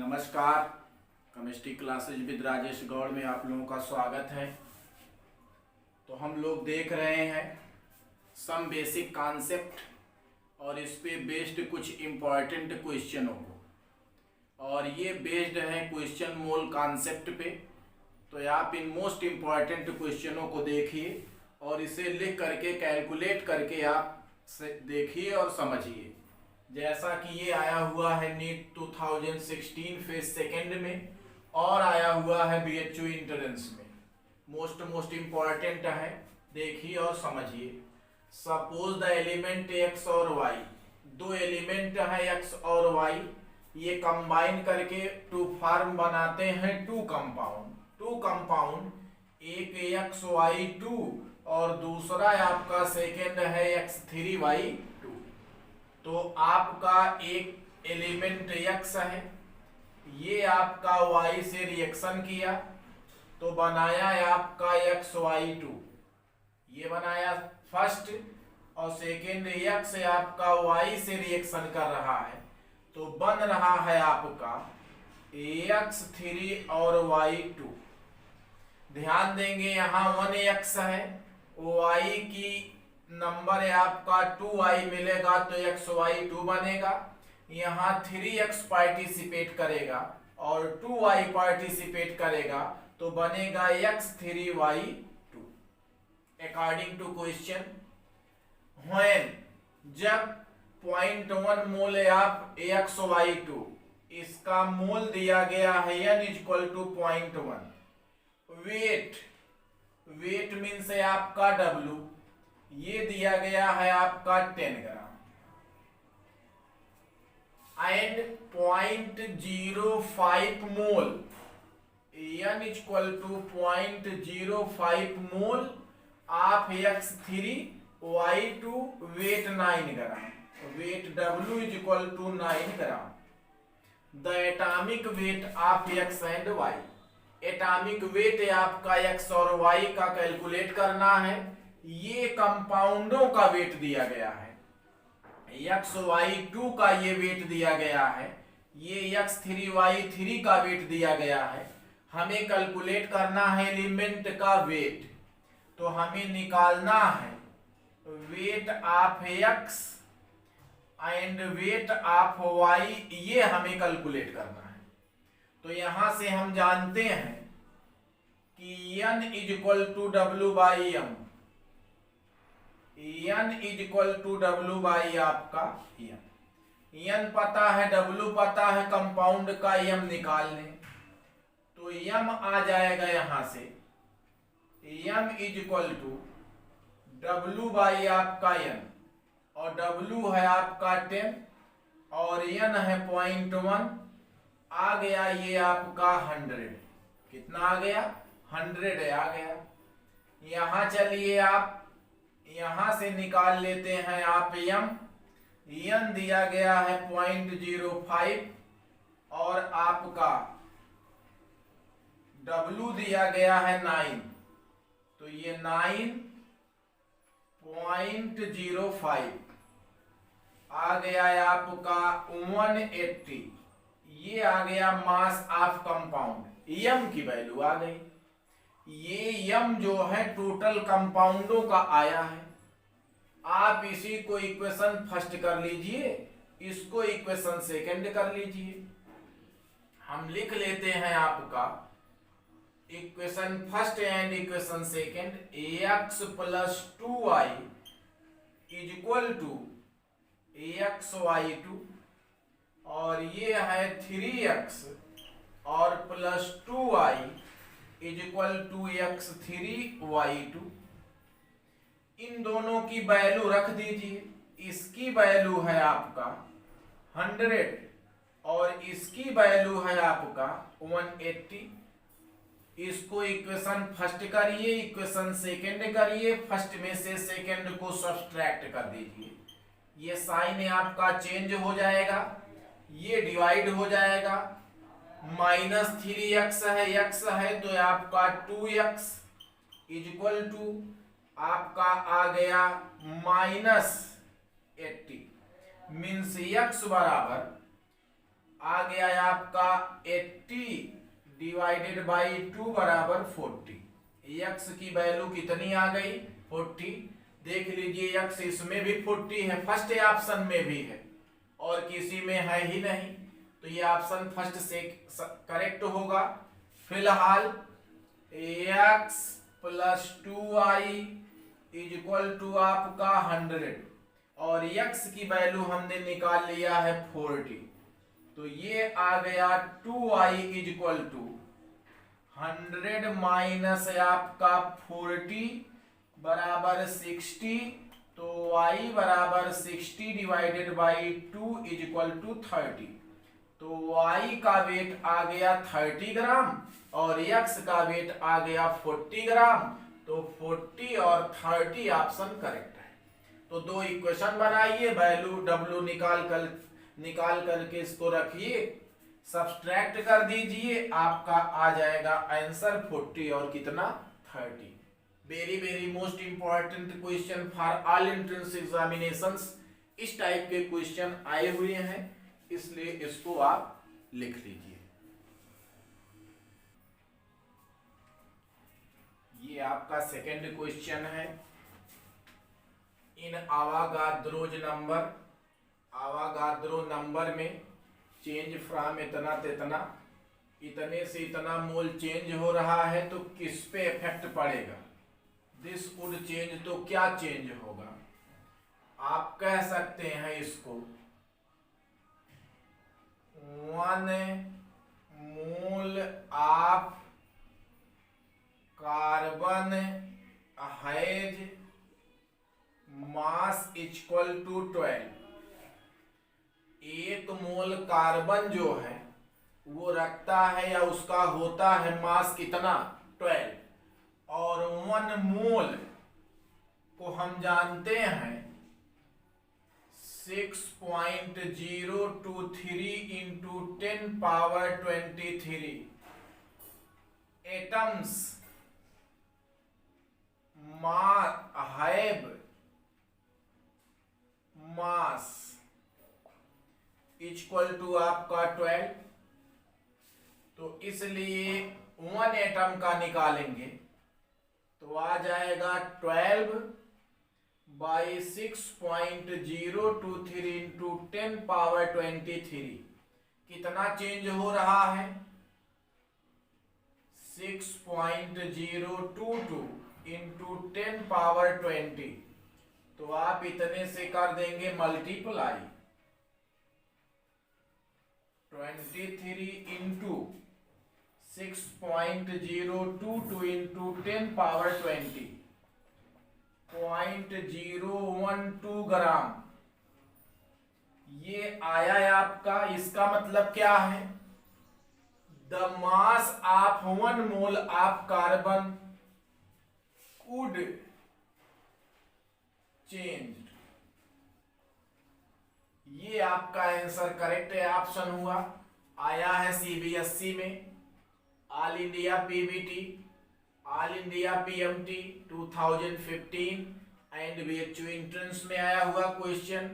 नमस्कार। Chemistry classes with Rajesh Gaur में आप लोगों का स्वागत है। तो हम लोग देख रहे हैं सम बेसिक कॉन्सेप्ट और इस पे बेस्ड कुछ इम्पॉर्टेंट क्वेश्चनों को, और ये बेस्ड है क्वेश्चन मोल कॉन्सेप्ट पे। तो आप इन मोस्ट इम्पॉर्टेंट क्वेश्चनों को देखिए और इसे लिख करके कैलकुलेट करके आप देखिए और समझिए। जैसा कि ये आया हुआ है नीट 2016 फेज सेकेंड में और आया हुआ है बीएचयू एंट्रेंस में। मोस्ट इम्पॉर्टेंट है, देखिए और समझिए। सपोज द एलिमेंट एक्स और वाई, दो एलिमेंट है एक्स और वाई, ये कंबाइन करके टू फॉर्म बनाते हैं टू कंपाउंड, एक एक्स वाई टू और दूसरा आपका सेकेंड है एक्स थ्री वाई टू। तो आपका एक एलिमेंट x है, ये आपका y से रिएक्शन किया तो बनाया है आपका XY2, ये बनाया फर्स्ट, और सेकेंड x आपका y से रिएक्शन कर रहा है तो बन रहा है आपका x3 और y2। ध्यान देंगे यहाँ 1x है, y की नंबर है आपका 2y मिलेगा तो XY2 बनेगा। यहाँ 3x पार्टिसिपेट करेगा और 2y पार्टिसिपेट करेगा तो बनेगा x3y2। According to question, when जब 0.1 मोल है आप XY2, इसका मोल दिया गया है n equal to 0.1। Weight means है आपका W, ये दिया गया है आपका 10 gram, and 0.05 mole, n equal to 0.05 mole of X3Y2, weight 9 gram, weight W is equal to 9 gram. The atomic weight of X and Y, atomic weight आपका X और Y का कैलकुलेट करना है। ये कंपाउंडों का वेट दिया गया है, XY2 का ये वेट दिया गया है, ये X3Y3 का वेट दिया गया है। हमें कैलकुलेट करना है एलिमेंट का वेट, तो हमें निकालना है wait of X and weight of Y, ये हमें कैलकुलेट करना है। तो यहां से हम जानते हैं कि N is equal to W by M, n is equal to W by आपका n पता है, W पता है, कंपाउंड का m निकाल लें तो m आ जाएगा यहां से m is equal to W by आपका n, और W है आपका 10 और n है 0.1, आ गया ये आपका 100। कितना आ गया? 100 आ गया। यहां चलिए आप यहां से निकाल लेते हैं आप n दिया गया है 0.05 और आपका W दिया गया है 9, तो ये 9.05 आ गया है आपका 180। ये आ गया मास ऑफ कंपाउंड, m की वैल्यू आ गई। ये m जो है टोटल कंपाउंडों का आया है। आप इसी को इक्वेशन फर्स्ट कर लीजिए, इसको इक्वेशन सेकंड कर लीजिए। हम लिख लेते हैं आपका equation first and equation second, x plus 2y is equal to XY2, और ये है 3x और plus 2y is equal to X3Y2। इन दोनों की वैल्यू रख दीजिए। इसकी वैल्यू है आपका 100 और इसकी वैल्यू है आपका 180। इसको इक्वेशन फर्स्ट करिए, इक्वेशन सेकंड करिए, फर्स्ट में से सेकंड को सब्सट्रैक्ट कर दीजिए। ये साइन आपका चेंज हो जाएगा, ये डिवाइड हो जाएगा। -3x है, x है तो आपका 2x इज इक्वल टू आपका आ गया -80, मीन्स x बराबर आ गया है आपका 80 डिवाइडेड बाई 2 बराबर 40। यक्स की वैल्यू कितनी आ गई? 40। देख लीजिए यक्स इसमें भी 40 है, फर्स्ट ऑप्शन में भी है और किसी में है ही नहीं, तो ये ऑप्शन फर्स्ट से करेक्ट होगा। फिलहाल x plus 2y is equal to आपका 100 और x की वैल्यू हमने निकाल लिया है 40, तो ये आ गया 2y is equal to 100 minus आपका 40 बराबर 60, तो y बराबर 60 divided by 2 is equal to 30। तो y का वेट आ गया 30 ग्राम और x का वेट आ गया 40 ग्राम, तो 40 और 30 ऑप्शन करेक्ट है। तो दो इक्वेशन बनाइए, वैल्यू w निकाल करके इसको रखिए, सब्सट्रैक्ट कर दीजिए, आपका आ जाएगा आंसर 40 और कितना 30। Very very most important question for all entrance examinations. इस टाइप के क्वेश्चन आए हुए हैं, इसलिए इसको आप लिख लीजिए। ये आपका सेकंड क्वेश्चन है। इन आवागाद्रो नंबर में चेंज फ्रॉम इतना तितना, इतने से इतना मोल चेंज हो रहा है, तो किस पे इफेक्ट पड़ेगा? दिस वुड चेंज, तो क्या चेंज होगा? आप कह सकते हैं इसको 1 mole of carbon has mass equal to 12। एक मोल कार्बन जो है वो रखता है या उसका होता है मास कितना? 12। और 1 मोल को हम जानते हैं 6.023 into 10 power 23 atoms have mass equal to आपका 12। तो इसलिए 1 एटम का निकालेंगे तो आ जाएगा 12 बाई 6.023 इंटू 10 पावर 23। कितना चेंज हो रहा है? 6.022 इंटू 10 पावर 20। तो आप इतने से कर देंगे मल्टीप्लाई 23 इंटू 6.022 इंटू 10 पावर 20, 0.012 ग्राम ये आया है आपका। इसका मतलब क्या है? The mass of 1 mole of carbon could change. ये आपका आंसर करेक्ट है, ऑप्शन हुआ। आया है सीबीएसई में, all India PBT, all India PMT 2015 and BHU entrance में आया हुआ क्वेश्चन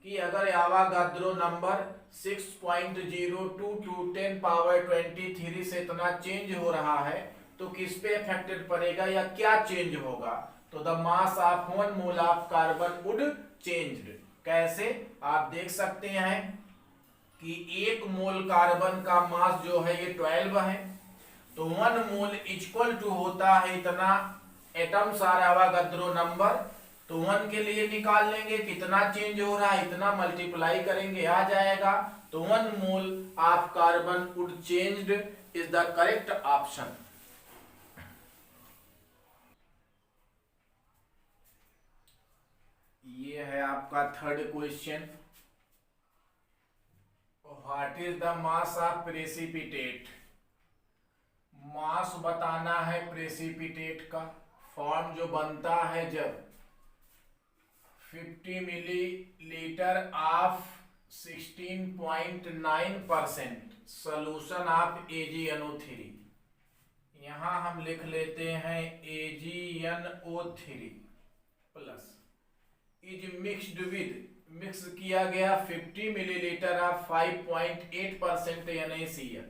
कि अगर आवागाद्रो नंबर 6.022 10 पावर 23 से इतना चेंज हो रहा है तो किस पे इफेक्टेड पड़ेगा या क्या चेंज होगा? तो the mass of 1 mole of carbon would changed. कैसे? आप देख सकते हैं कि 1 मोल कार्बन का मास जो है ये 12 है, तो 1 मोल इक्वल टू होता है इतना एटम्स आर आवागाद्रो नंबर। तो 1 के लिए निकाल लेंगे कितना चेंज हो रहा है, इतना मल्टीप्लाई करेंगे आ जाएगा। तो 1 mole of carbon would changed is the correct option. ये है आपका third question. What is the mass of precipitate? Mass बताना है प्रेसिपिटेट का। फॉर्म जो बनता है जब 50 millilitre of 16.9% solution of AgNO3। यहां हम लिख लेते हैं AgNO3 plus is mixed with, mix किया गया 50 मिलीलीटर ऑफ 5.8% NaCl,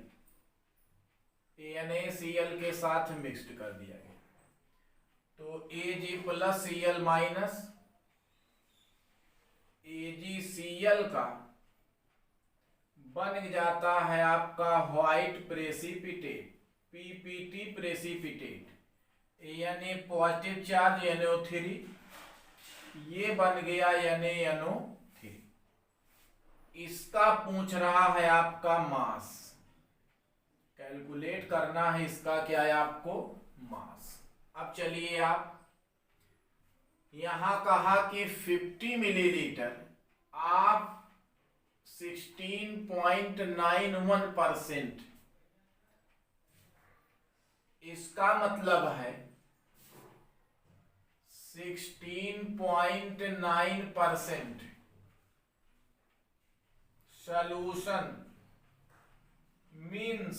NaCl के साथ मिक्स्ड कर दिया गया। तो Ag plus Cl minus AgCl का बन जाता है आपका white precipitate, PPT precipitate, Na positive charge NO3, ये बन गया NaNO3। इसका पूछ रहा है आपका मास, कैलकुलेट करना है इसका क्या है आपको, मास। अब चलिए आप यहां कहा कि 50 मिलीलीटर आप 16.91%, इसका मतलब है 16.9% solution means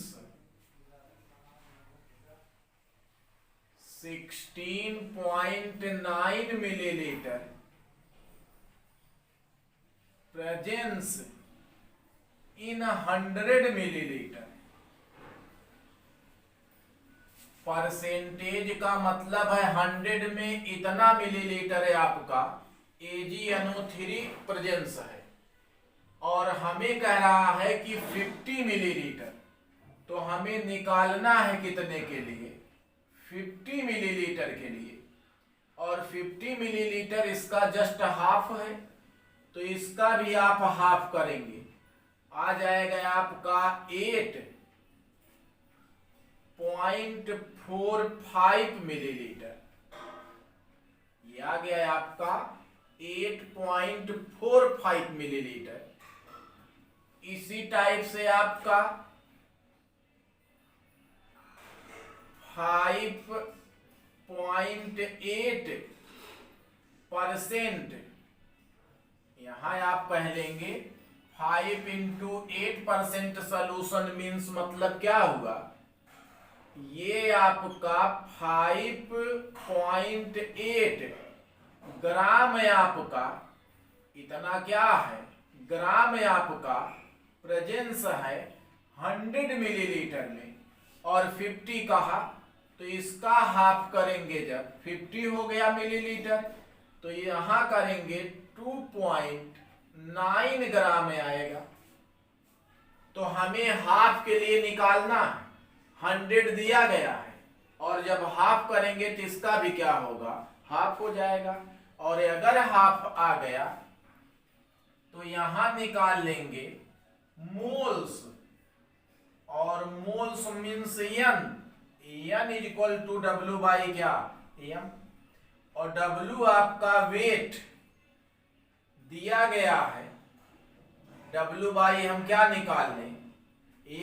16.9 millilitre presence in 100 millilitre. Percentage का मतलब है 100 में इतना मिलीलीटर है आपका AgNO3 प्रेजेंस है, और हमें कह रहा है कि 50 मिलीलीटर, तो हमें निकालना है कितने के लिए, 50 मिलीलीटर के लिए। और 50 मिलीलीटर इसका जस्ट हाफ है, तो इसका भी आप हाफ करेंगे, आ जाएगा आपका 8.45 मिलीलीटर। ये आ गया है आपका 8.45 मिलीलीटर। इसी टाइप से आपका 5.8%, यहां आप कह लेंगे 5 इंटू 8% सोल्यूशन मीन्स मतलब क्या हुआ, ये आपका 5.8 ग्राम है आपका, इतना क्या है ग्राम है आपका प्रेजेंस है 100 मिलीलीटर में, और 50 कहा तो इसका हाफ करेंगे, जब 50 हो गया मिलीलीटर तो यहां करेंगे 2.9 ग्राम में आएगा। तो हमें हाफ के लिए निकालना है, 100 दिया गया है, और जब हाफ करेंगे तो इसका भी क्या होगा, हाफ हो जाएगा। और अगर हाफ आ गया तो यहां निकाल लेंगे मोल्स, और moles means n is equal to W by क्या m, और W आपका वेट दिया गया है, W बाई हम क्या निकाल लें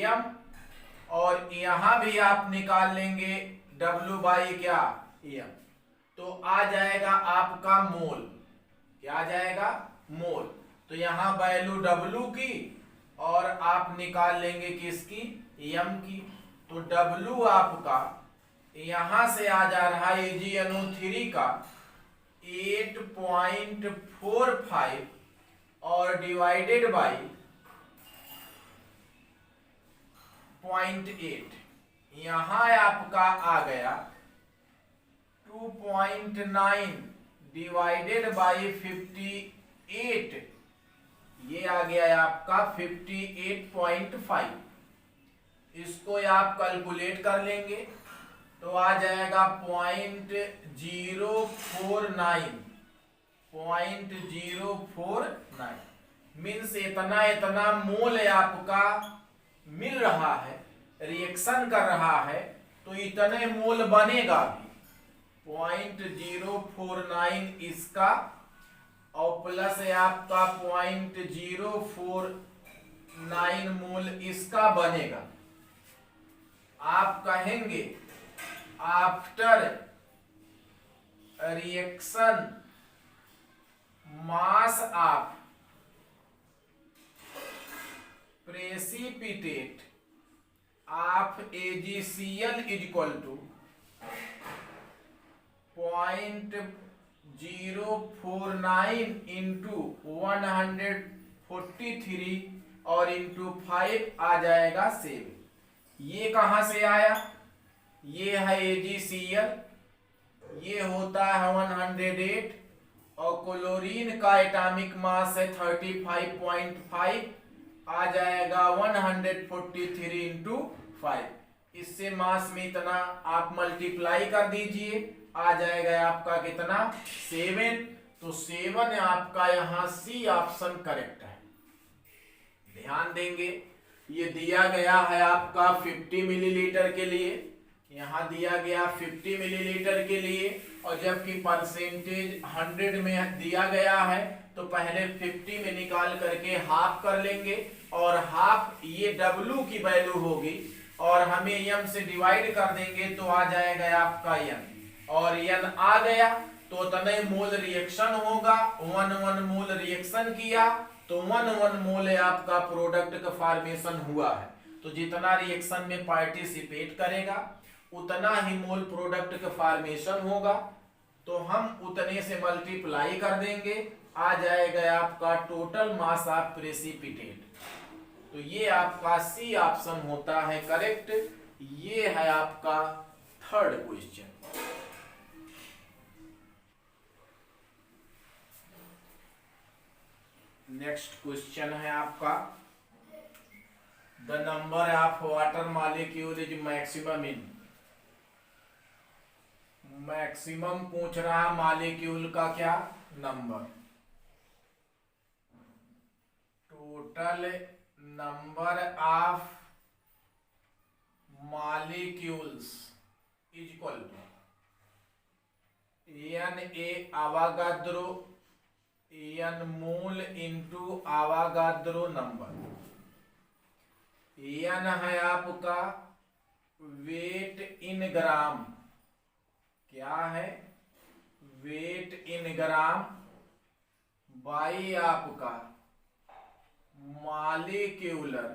m, और यहां भी आप निकाल लेंगे W बाई क्या m, तो आ जाएगा आपका मोल, क्या आ जाएगा मोल। तो यहां वैल्यू W की और आप निकाल लेंगे किसकी, m की। तो W आपका यहां से आ जा रहा है AgNO3 का 8.45 और डिवाइडेड बाई 0.8, यहां आपका आ गया 2.9 डिवाइडेड बाई 58, ये आ गया आपका 58.5। इसको आप कैलकुलेट कर लेंगे तो आ जाएगा 0.049 मीन्स इतना मोल आपका मिल रहा है, रिएक्शन कर रहा है, तो इतने मोल बनेगा भी 0.049 इसका, और प्लस है आपका 0.049 मोल इसका बनेगा। आप कहेंगे after reaction mass of precipitate of AgCl is equal to 0.45 049 into 143 और इंटू 5 आ जाएगा 7। ये कहां से आया? ये है AgCl, ये होता है 108 और क्लोरीन का एटॉमिक मास है 35.5, आ जाएगा 143 इंटू 5। इससे मास में इतना आप मल्टीप्लाई कर दीजिए, आ जाएगा आपका कितना? 7। तो 7 आपका यहाँ सी ऑप्शन करेक्ट है। ध्यान देंगे, ये दिया गया है आपका 50 मिलीलीटर के लिए, यहाँ दिया गया 50 मिलीलीटर के लिए, और जबकि परसेंटेज 100 में दिया गया है तो पहले 50 में निकाल करके हाफ कर लेंगे, और हाफ ये W की वैल्यू होगी और हमें m से डिवाइड कर देंगे तो आ जाएगा आपका n, और n आ गया तो तने मोल रिएक्शन होगा। 1 मोल रिएक्शन किया तो 1 मोल आपका प्रोडक्ट का फॉर्मेशन हुआ है। तो जितना रिएक्शन में पार्टिसिपेट करेगा उतना ही मोल प्रोडक्ट का फॉर्मेशन होगा, तो हम उतने से मल्टीप्लाई कर देंगे, आ जाएगा आपका टोटल मास ऑफ प्रेसिपिटेट। तो ये आपका सी ऑप्शन होता है करेक्ट। ये है आपका थर्ड क्वेश्चन। नेक्स्ट क्वेश्चन है आपका, the number of water molecule is maximum in. Maximum पूछ रहा मॉलिक्यूल का क्या? Number. Total number of molecules is equal to Na Avogadro n mole into Avogadro number. n है आपका वेट इन ग्राम, क्या है? वेट इन ग्राम, बाई आपका molecular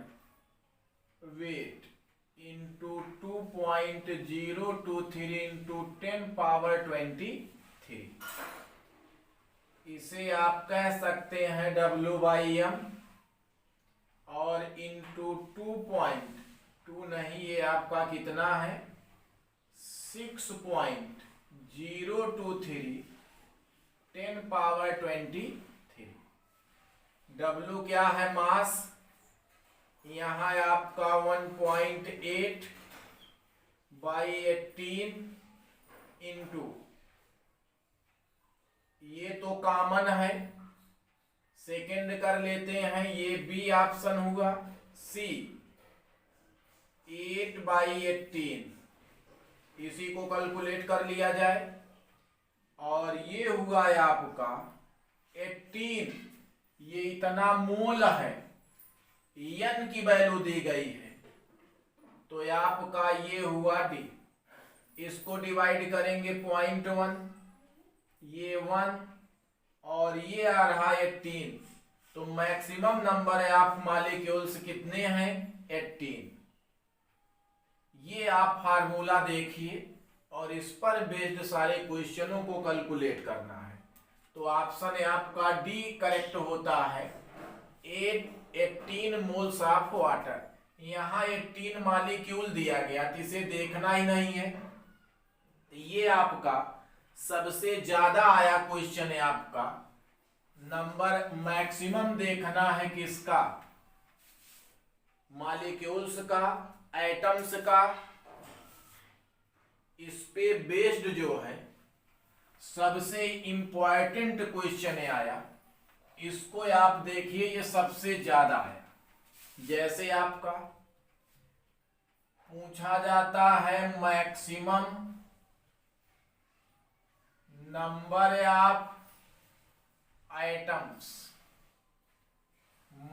weight into 2.023 into 10 power 23। इसे आप कह सकते हैं W/m, और इंटू 2.2 नहीं, ये आपका कितना है? 6.023 10 पावर 23। W क्या है? मास। यहाँ आपका 1.8 बाई 18 इंटू, ये तो कॉमन है, सेकेंड कर लेते हैं, ये बी ऑप्शन हुआ। सी 8/18, इसी को कैलकुलेट कर लिया जाए, और ये हुआ है आपका 18, ये इतना मोल है, n की वैल्यू दी गई है, तो आपका ये हुआ d। इसको डिवाइड करेंगे 0.1, ये 1 और ये आ रहा 18, तो मैक्सिमम नंबर है आप मॉलिक्यूल्स कितने हैं? 18। ये आप फार्मूला देखिए और इस पर बेस्ड सारे क्वेश्चनों को कैलकुलेट करना है। तो ऑप्शन आपका डी करेक्ट होता है। 18 मोल्स ऑफ वाटर, यहाँ 18 मॉलिक्यूल दिया गया, तो इसे देखना ही नहीं है। ये आपका सबसे ज्यादा आया क्वेश्चन है आपका। नंबर मैक्सिमम देखना है किसका? मॉलिक्यूल्स का, एटम्स का। इस पे बेस्ड जो है सबसे इंपॉर्टेंट क्वेश्चन आया, इसको आप देखिए, ये सबसे ज्यादा है। जैसे आपका पूछा जाता है maximum number of items,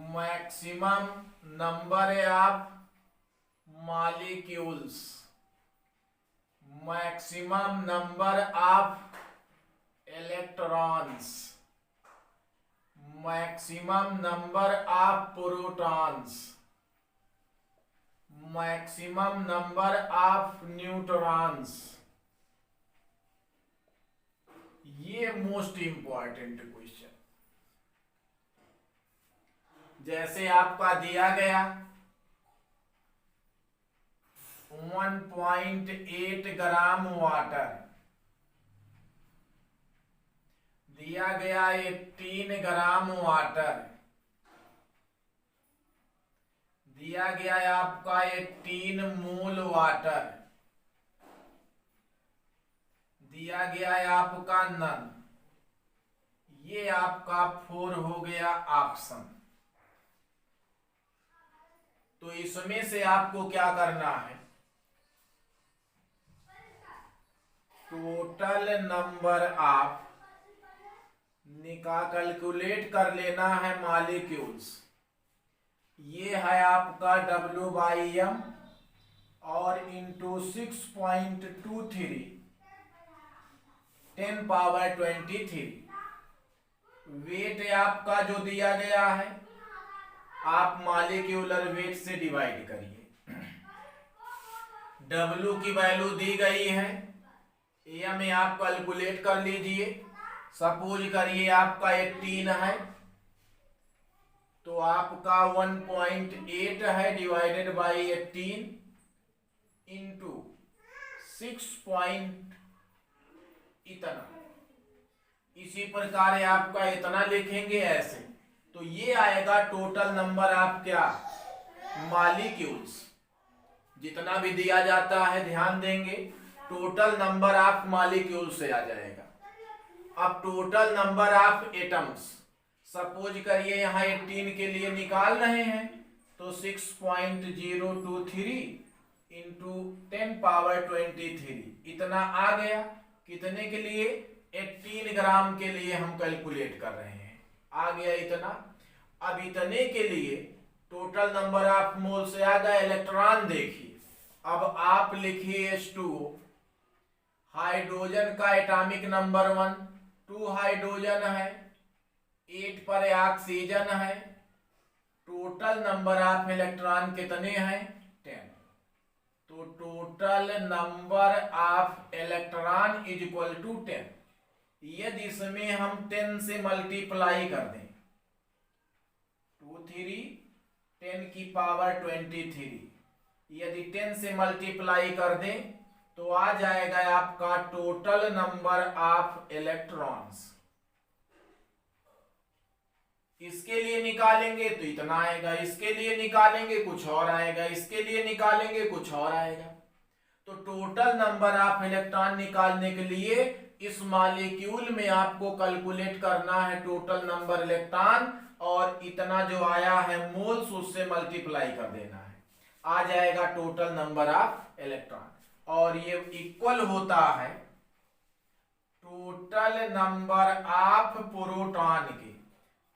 maximum number of molecules, maximum number of electrons, maximum number of protons, maximum number of neutrons, ये मोस्ट इंपॉर्टेंट क्वेश्चन। जैसे आपका दिया गया 1.8 ग्राम वाटर, दिया गया 18 ग्राम वाटर, दिया गया है आपका 18 मोल वाटर, दिया गया है आपका नन। ये आपका 4 हो गया ऑप्शन। तो इसमें से आपको क्या करना है, टोटल नंबर ऑफ कैलकुलेट कर लेना है मॉलिक्यूल्स। ये है आपका W/m और इंटू 6.23 10⁻23। वेट है आपका जो दिया गया है, आप मॉलिक्यूलर वेट से डिवाइड करिए। W की वैल्यू दी गई है, m में आप कैलकुलेट कर लीजिए। सपोज करिए आपका 18 है, तो आपका 1.8 है डिवाइडेड बाई 18 इंटू 6 इतना। इसी प्रकार आपका इतना लिखेंगे ऐसे, तो ये आएगा टोटल नंबर आप क्या मॉलिक्यूल्स। जितना भी दिया जाता है ध्यान देंगे, टोटल नंबर ऑफ मॉलिक्यूल से आ जाएगा। अब total number of atoms, suppose करिए यहाँ 18 के लिए निकाल रहे हैं, तो 6.023 इंटू 10⁻23 इतना आ गया। कितने के लिए, 18 ग्राम के लिए हम कैलकुलेट कर रहे हैं, आ गया इतना। अब इतने के लिए टोटल नंबर ऑफ मोल से आ गया। इलेक्ट्रॉन देखिए, अब आप लिखिए H2O, हाइड्रोजन का एटॉमिक नंबर 1, 2 हाइड्रोजन है, 8 पर ऑक्सीजन है। टोटल नंबर ऑफ इलेक्ट्रॉन कितने हैं, 10। तो total number of electron is equal to 10। यदि इसमें हम 10 से मल्टीप्लाई कर दें, 2 3 10 की पावर 23, यदि 10 से मल्टीप्लाई कर दें तो आ जाएगा आपका टोटल नंबर ऑफ इलेक्ट्रॉन्स। इसके लिए निकालेंगे तो इतना आएगा, इसके लिए निकालेंगे कुछ और आएगा, इसके लिए निकालेंगे कुछ और आएगा। तो टोटल नंबर ऑफ इलेक्ट्रॉन निकालने के लिए इस मॉलिक्यूल में आपको कैलकुलेट करना है टोटल नंबर इलेक्ट्रॉन, और इतना जो आया है मोल्स उससे मल्टीप्लाई कर देना है, आ जाएगा टोटल नंबर ऑफ इलेक्ट्रॉन। और ये इक्वल होता है टोटल नंबर ऑफ प्रोटॉन के।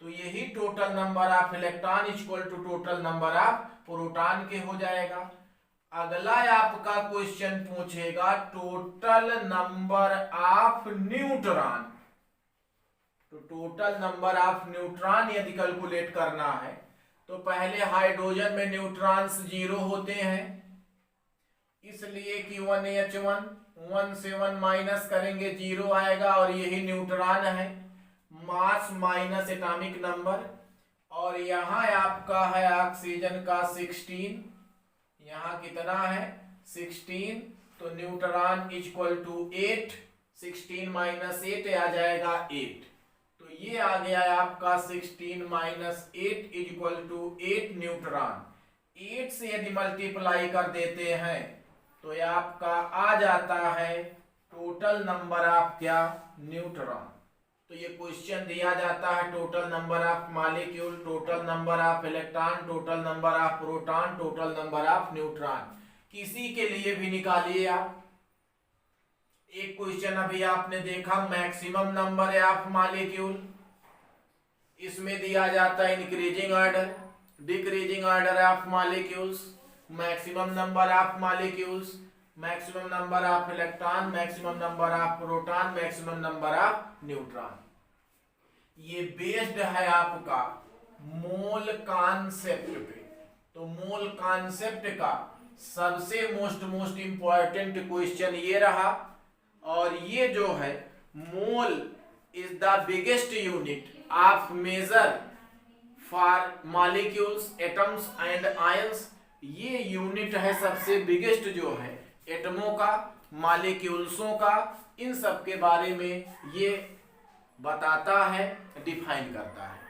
तो यही total number of electron equal to total number of proton के हो जाएगा। अगला आपका क्वेश्चन पूछेगा टोटल नंबर ऑफ न्यूट्रॉन। तो टोटल नंबर ऑफ न्यूट्रॉन यदि कैलकुलेट करना है तो पहले हाइड्रोजन में न्यूट्रॉन्स 0 होते हैं, इसलिए कि 1H1 1 से 1 माइनस करेंगे 0 आएगा, और यही न्यूट्रॉन है। मास माइनस एटॉमिक नंबर, और यहाँ आपका है ऑक्सीजन का 16, यहाँ कितना है 16, तो न्यूट्रॉन इक्वल टू 8, 16 माइनस 8 आ जाएगा 8। तो ये आ गया आपका 16 माइनस 8 इक्वल टू 8 न्यूट्रॉन। 8 से यदि मल्टीप्लाई कर देते हैं तो ये आपका आ जाता है टोटल नंबर ऑफ क्या न्यूट्रॉन। तो ये क्वेश्चन दिया जाता है total number of molecule, total number of electron, total number of proton, total number of neutron. किसी के लिए भी निकालिए आप। एक क्वेश्चन अभी आपने देखा मैक्सिमम नंबर ऑफ मॉलिक्यूल, इसमें दिया जाता है increasing order, decreasing order of molecules, maximum number of molecules, maximum number of electron, maximum number of proton, maximum number of neutron. ये बेस्ड है आपका मोल कॉन्सेप्ट पे। तो मोल कॉन्सेप्ट का सबसे मोस्ट इंपॉर्टेंट क्वेश्चन ये रहा, और ये जो है mole is the biggest unit of measure for molecules, atoms and ions. ये यूनिट है सबसे बिगेस्ट जो है एटमों का, मॉलिक्यूल्सों का, इन सब के बारे में ये बताता है, डिफाइन करता है।